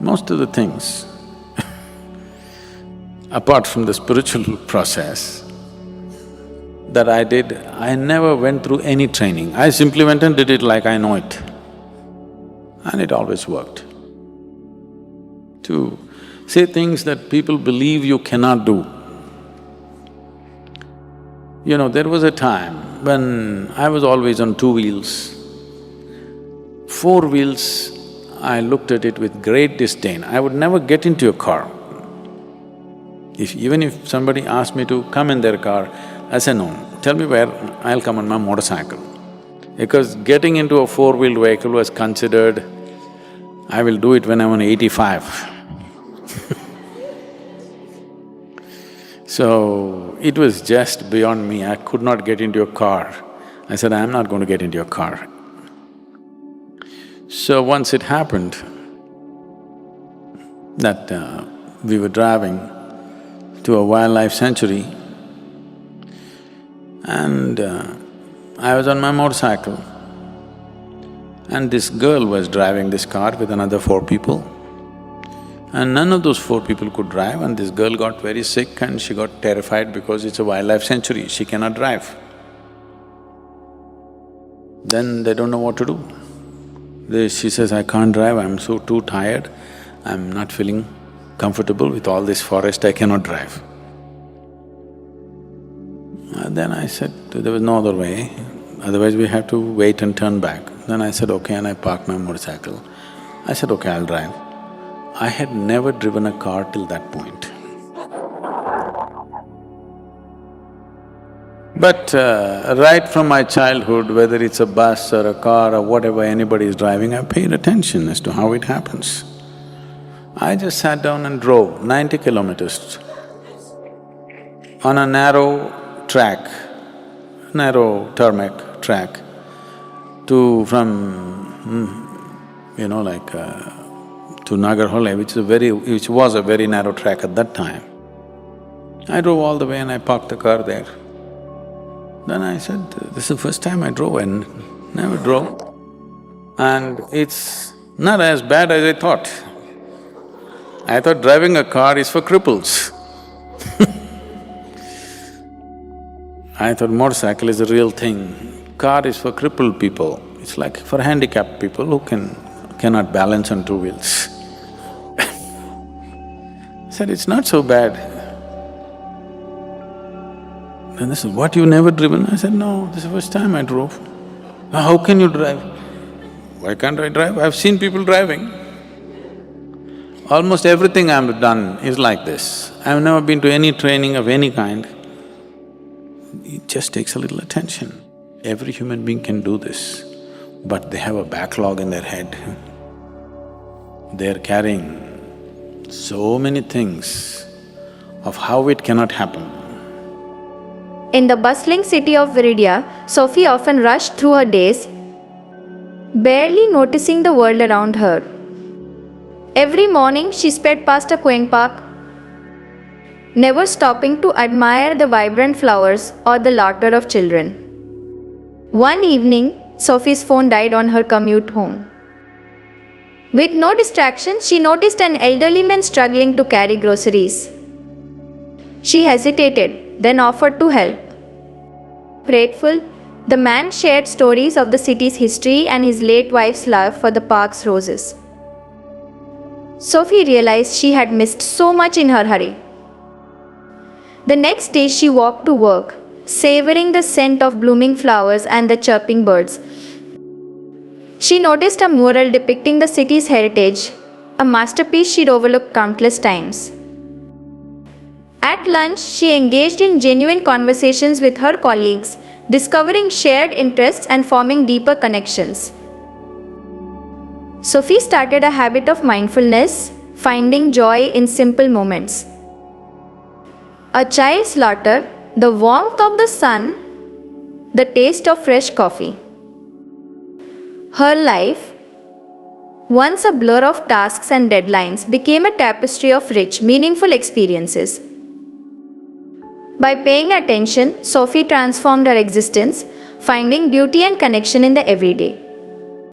Most of the things, apart from the spiritual process that I did, I never went through any training. I simply went and did it like I know it. And it always worked. To say things that people believe you cannot do. You know, there was a time when I was always on two wheels. Four wheels, I looked at it with great disdain. I would never get into a car. Even if somebody asked me to come in their car, I say, no, tell me where, I'll come on my motorcycle. Because getting into a four-wheeled vehicle was considered, I will do it when I'm on 85. So, it was just beyond me, I could not get into a car. I said, I'm not going to get into a car. So once it happened that we were driving to a wildlife sanctuary and I was on my motorcycle and this girl was driving this car with another four people. And none of those four people could drive and this girl got very sick and she got terrified because it's a wildlife sanctuary, she cannot drive. Then they don't know what to do. She says, I can't drive, I'm so too tired, I'm not feeling comfortable with all this forest, I cannot drive. Then I said, there was no other way, otherwise we have to wait and turn back. Then I said, okay, and I parked my motorcycle. I said, okay, I'll drive. I had never driven a car till that point. But right from my childhood, whether it's a bus or a car or whatever anybody is driving, I paid attention as to how it happens. I just sat down and drove 90 kilometers on a narrow track, narrow tarmac track to Nagarhole, which was a very narrow track at that time. I drove all the way and I parked the car there. Then I said, this is the first time I drove and never drove. And it's not as bad as I thought. I thought driving a car is for cripples. I thought motorcycle is a real thing, car is for crippled people. It's like for handicapped people who cannot balance on two wheels. I said, it's not so bad. And they said, what, you never driven? I said, no, this is the first time I drove. How can you drive? Why can't I drive? I've seen people driving. Almost everything I've done is like this. I've never been to any training of any kind. It just takes a little attention. Every human being can do this, but they have a backlog in their head. They're carrying so many things of how it cannot happen. In the bustling city of Viridia, Sophie often rushed through her days, barely noticing the world around her. Every morning she sped past a quaint park, never stopping to admire the vibrant flowers or the laughter of children. One evening, Sophie's phone died on her commute home. With no distraction, she noticed an elderly man struggling to carry groceries. She hesitated, then offered to help. Grateful, the man shared stories of the city's history and his late wife's love for the park's roses. Sophie realized she had missed so much in her hurry. The next day she walked to work, savoring the scent of blooming flowers and the chirping birds. She noticed a mural depicting the city's heritage, a masterpiece she'd overlooked countless times. At lunch, she engaged in genuine conversations with her colleagues, discovering shared interests and forming deeper connections. Sophie started a habit of mindfulness, finding joy in simple moments. A child's laughter, the warmth of the sun, the taste of fresh coffee. Her life, once a blur of tasks and deadlines, became a tapestry of rich, meaningful experiences. By paying attention, Sophie transformed her existence, finding beauty and connection in the everyday.